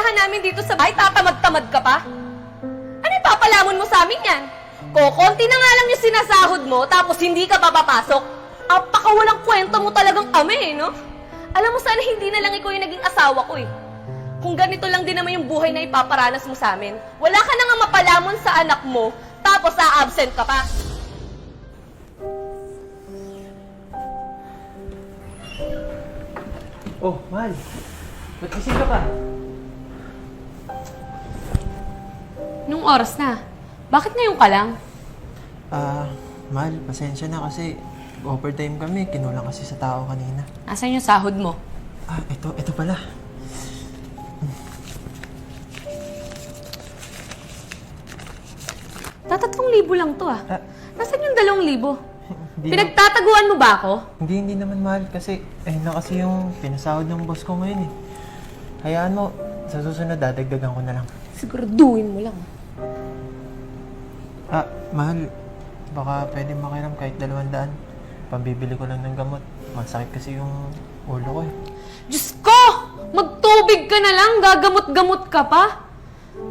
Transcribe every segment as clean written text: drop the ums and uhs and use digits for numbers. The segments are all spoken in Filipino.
inaasahan namin dito sa bahay, tatamad-tamad ka pa? Ano ipapalamon mo sa amin yan? Konti na nga lang yung sinasahod mo, tapos hindi ka papapasok. Apakawalang kwento mo talagang ame, no? Alam mo, sana hindi na lang ikaw yung naging asawa ko eh. Kung ganito lang din naman yung buhay na ipaparanas mo sa amin, wala ka na nga mapalamon sa anak mo, tapos a-absent ka pa. Oh, mahal. Ba't gising ka pa? Nung oras na? Bakit ngayon ka lang? Mahal, pasensya na kasi overtime kami. Kinulang kasi sa tao kanina. Asan yung sahod mo? Ito pala. ₱3,000 lang to ah. Nasaan yung 2,000? Hindi Pinagtataguan mo ba ako? hindi naman mahal kasi ayun na kasi yung pinasahod ng boss ko ngayon eh. Hayaan mo, sa susunod dadagdagan ko na lang. Siguraduhin mo lang. Mahal, baka pwede makiram kahit 200. Pambibili ko lang ng gamot. Masakit kasi yung ulo ko eh. Diyos ko! Magtubig ka na lang, gagamot-gamot ka pa.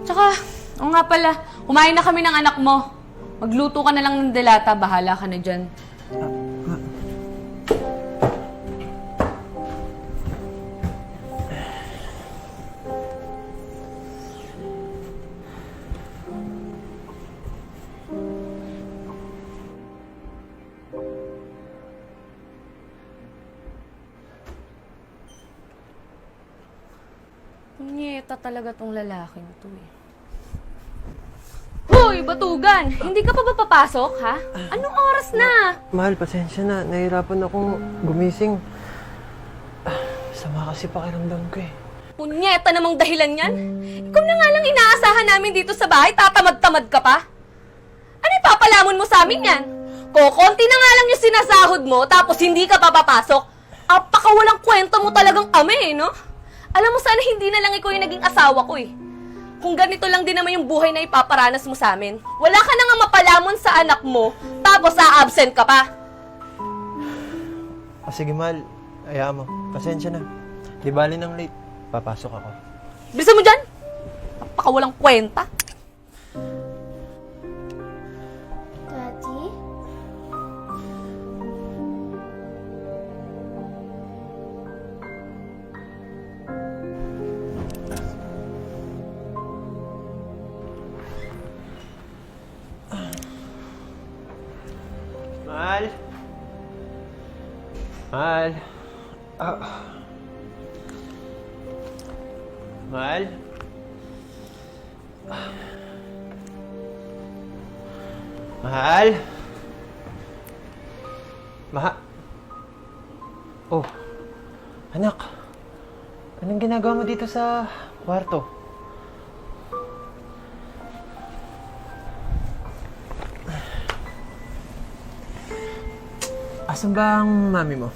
Tsaka, o nga pala, kumain na kami ng anak mo. Magluto ka na lang ng delata, bahala ka na dyan. Punyeta talaga tong lalaking to eh. Hoy, Batugan! Hindi ka pa ba papasok, ha? Anong oras na? Mahal, pasensya na. Nahirapan akong gumising. Sama kasi pakiramdam ko eh. Punyeta namang dahilan yan. Ikaw na nga lang inaasahan namin dito sa bahay, tatamad-tamad ka pa. Ano ipapalamon mo sa amin yan? Konti na nga lang yung sinasahod mo, tapos hindi ka papapasok. Apakawalang kwento mo talagang ame, no? Alam mo, sana hindi na lang ikaw yung naging asawa ko eh. Kung ganito lang din naman yung buhay na ipaparanas mo sa amin, wala ka na nga mapalamon sa anak mo, tapos a-absent ka pa. Sige mahal, hayaan mo. Pasensya na. Di bali ng late. Papasok ako. Bisa mo dyan? Apakawalang kwenta. Daddy? Mahal? Mahal? Mahal? Mahal? Oh, anak. Anong ginagawa mo dito sa kwarto? Asan ba ang mami mo?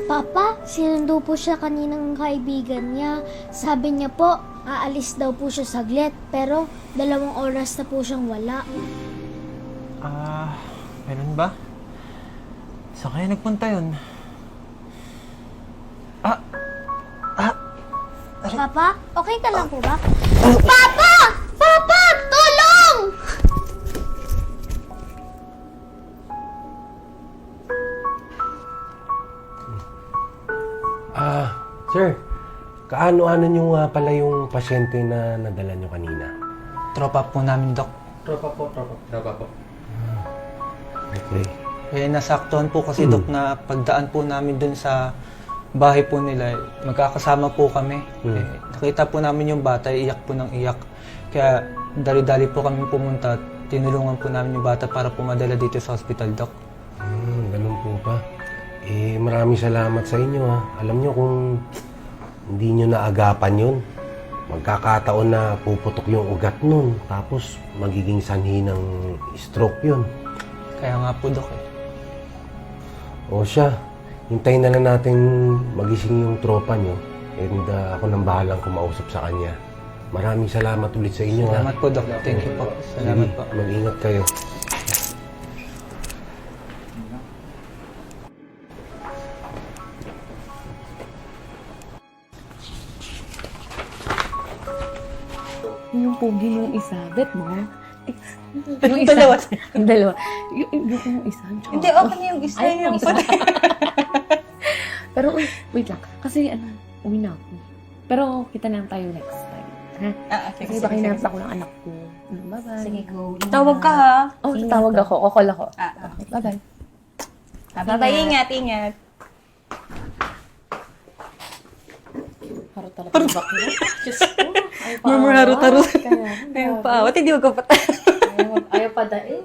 Papa, sinundo po siya kaninang kaibigan niya. Sabi niya po, aalis daw po siya saglit. Pero 2 oras na po siyang wala. Ganun ba? Saan kaya nagpunta yun? Papa, okay ka lang po ba? Papa! Papa! Tulong! Sir, kaano-ano nyo nga pala yung pasyente na nadala nyo kanina? Tropa po namin, Dok. Tropa po. Okay. Nasaktuhan po kasi, Dok, na pagdaan po namin dun sa bahay po nila, magkakasama po kami. Nakita po namin yung bata, iyak po ng iyak. Kaya dali-dali po kami pumunta at tinulungan po namin yung bata para pumadala dito sa hospital, Dok. Ganun po ba? Maraming salamat sa inyo ha. Alam nyo kung hindi nyo naagapan yun, magkakataon na puputok yung ugat nun, tapos magiging sanhi ng stroke yun. Kaya nga po, Dok. O siya, hintayin na lang natin magising yung tropa nyo, and ako nang bahalang kumausap sa kanya. Maraming salamat ulit sa inyo. Salamat po, Dok. Thank you po. Salamat po. Mag-ingat kayo. Yung pogi nung isa, bet mo? Yung isa. Dalawa. Yung dalawa. Yung isa. Hindi, okay na yung isa. Ay, yung isa. pala. Pero, uy, wait lang. Kasi, uwi na ako. Pero, kita na lang tayo next time. Ha? Sige, Kasi baka hinanap ako ng anak ko. Bye-bye. Sige, go. Tawag ka ha. Oh, tawag ako. Kokol ako. Okay. Bye-bye. Bye-bye, ingat, ingat. Harot talaga yung bakla. Diyos ko. Ayaw pa Murmur, harot. Ayaw Pa, what hindi magkapata? Ayaw pa dahil.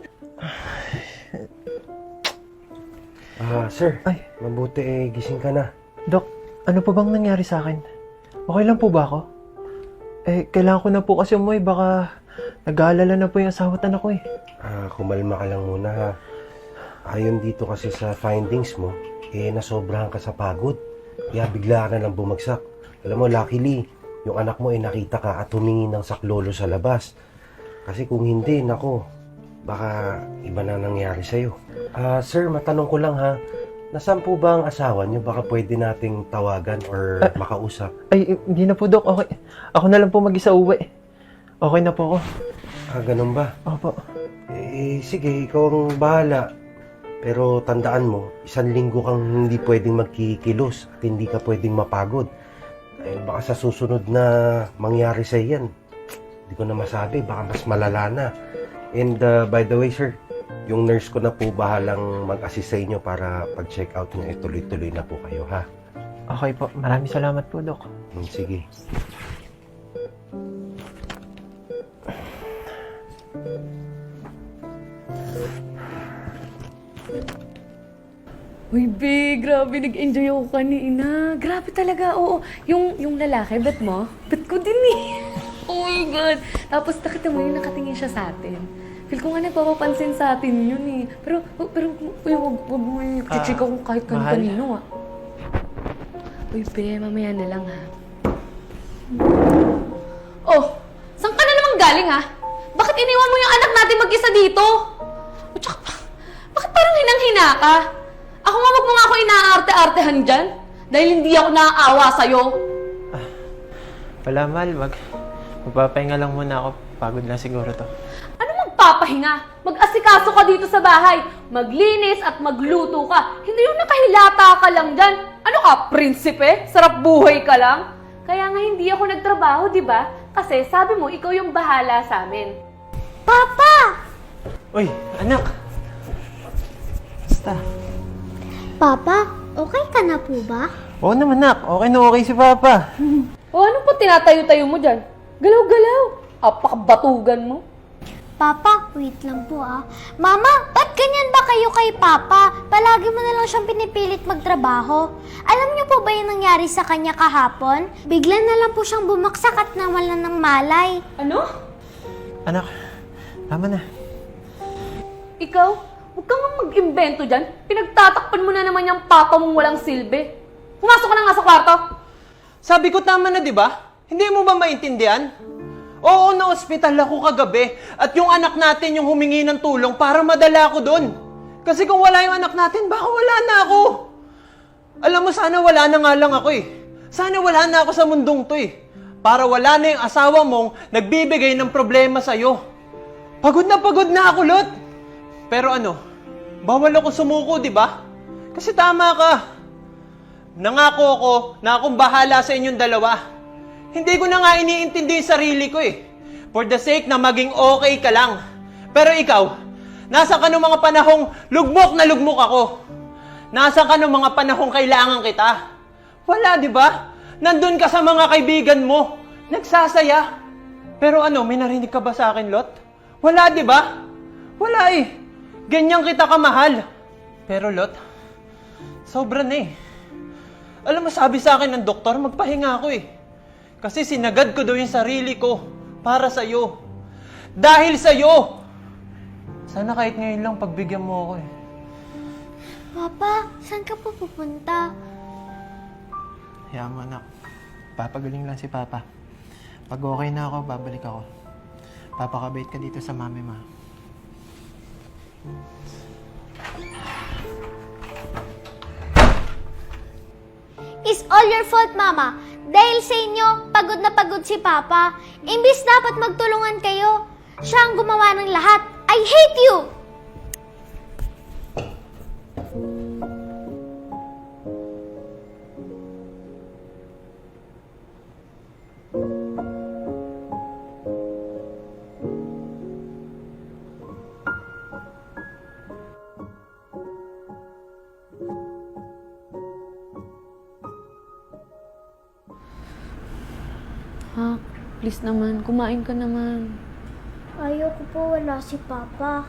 Sir, Ay. mabuti gising ka na. Dok, ano po bang nangyari sa akin? Okay lang po ba ako? Kailangan ko na po kasi umuwi. Baka nag-aalala na po yung asawa at anak ko eh. Kumalma ka lang muna ha. Ayon dito kasi sa findings mo, nasobrahan ka sa pagod. Kaya bigla ka na lang bumagsak. Alam mo, luckily, yung anak mo nakita ka at humingi ng saklolo sa labas. Kasi kung hindi, nako, baka iba na nangyari sa'yo. Sir, matanong ko lang ha, nasaan po ba ang asawa niyo? Baka pwede nating tawagan or makausap. Ay, hindi na po, Dok. Okay. Ako na lang po mag-isa uwi. Okay na po ako. Ganun ba? Opo. Sige, ikaw ang bahala. Pero tandaan mo, 1 linggo kang hindi pwedeng magkikilos at hindi ka pwedeng mapagod. Dahil baka sa susunod na mangyari sa yan, hindi ko na masabi, baka mas malala na. And by the way, sir, yung nurse ko na po bahalang mag-assist sa inyo para pag-check out nyo, tuloy-tuloy na po kayo, ha? Okay po. Maraming salamat po, Dok. Sige. Uy, be, grabe, nag-enjoy ako kanina. Grabe talaga, oo. Yung lalaki, bet mo? Bet ko din eh. Oh my God. Tapos nakita mo yung nakatingin siya sa atin. Feel ko nga nagpapapansin sa atin yun eh. Pero, uy, wag mo yung chichika ko kahit mahal. kanino ah. Uy, be, mamaya na lang ha. Oh, saan ka na naman galing ha? Bakit iniwan mo yung anak natin mag-isa dito? O tsaka, bakit parang hinang-hina ka? Ako nga wag mo nga ako inaarte-artehan dyan. Dahil hindi ako naaawa sa'yo. Wala, Mal. Magpapahinga lang muna ako. Pagod lang siguro to. Ano magpapahinga? Mag-asikaso ka dito sa bahay. Maglinis at magluto ka. Hindi yung nakahilata ka lang dyan. Ano ka, prinsipe? Sarap buhay ka lang? Kaya nga hindi ako nagtrabaho, di ba? Kasi sabi mo, ikaw yung bahala sa amin. Papa! Uy, anak! Basta. Papa, okay ka na po ba? Oo naman, nak. Okay na okay si Papa. O ano po tinatayo-tayo mo dyan? Galaw-galaw. Apakabatugan mo. Papa, wait lang po ah. Mama, ba't ganyan ba kayo kay Papa? Palagi mo na lang siyang pinipilit magtrabaho. Alam niyo po ba yung nangyari sa kanya kahapon? Bigla na lang po siyang bumaksak at nawalan ng malay. Ano? Anak, tama na. Ikaw? Huwag kang mag-imbento dyan. Pinagtatakpan mo na naman yung papa mong walang silbi. Pumasok ka na nga sa kwarto. Sabi ko tama na, di ba? Hindi mo ba maintindihan? Oo, na ospital ako kagabi at yung anak natin yung humingi ng tulong para madala ako doon. Kasi kung wala yung anak natin, baka wala na ako. Alam mo, sana wala na nga lang ako eh. Sana wala na ako sa mundong to eh. Para wala na yung asawa mong nagbibigay ng problema sa'yo. Pagod na ako, Lot. Pero ano, bawal ako sumuko, di ba? Kasi tama ka. Nangako ako na akong bahala sa inyong dalawa. Hindi ko na nga iniintindi yung sarili ko eh. For the sake na maging okay ka lang. Pero ikaw, nasa ka nung mga panahong lugmok na lugmok ako? Nasa ka nung mga panahong kailangan kita? Wala, di ba? Nandun ka sa mga kaibigan mo. Nagsasaya. Pero ano, may narinig ka ba sa akin, Lot? Wala, di ba? Wala eh. Ganyan kita kamahal. Pero Lot, sobra na eh. Alam mo, sabi sa akin ng doktor, magpahinga ako eh. Kasi sinagad ko daw yung sarili ko para sa'yo. Dahil sa'yo! Sana kahit ngayon lang pagbigyan mo ako eh. Papa, saan ka po pupunta? Hayaan mo, anak. Papagaling lang si Papa. Pag okay na ako, babalik ako. Papakabait ka dito sa mami mo. It's all your fault, Mama. Dahil sa inyo, pagod na pagod si Papa. Imbis dapat magtulungan kayo, siya ang gumawa ng lahat. I hate you! Ha? Please naman, kumain ka naman. Ayoko po, wala si Papa.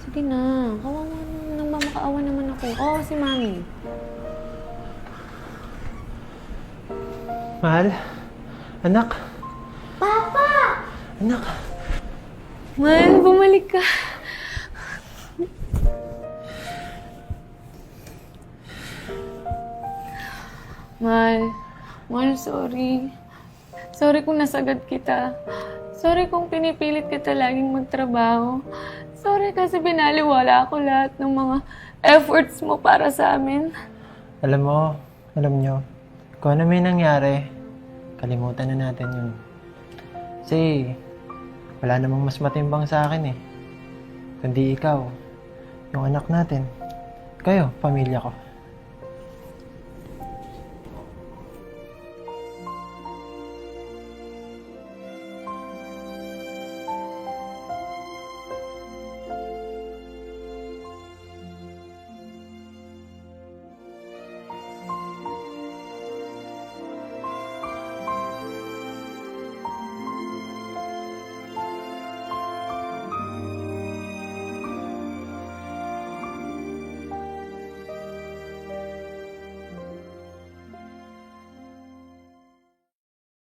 Sige na, kawawa naman, nagmamakaawa naman ako. Oo, si Mami. Mahal? Anak? Papa! Anak? Mahal, bumalik ka. Mahal, sorry. Sorry kung nasagad kita. Sorry kung pinipilit kita laging magtrabaho. Sorry kasi binaliwala ko lahat ng mga efforts mo para sa amin. Alam nyo, kung ano may nangyari, kalimutan na natin yun. Kasi, wala namang mas matimbang sa akin eh. Kundi ikaw, yung anak natin. Kayo, pamilya ko.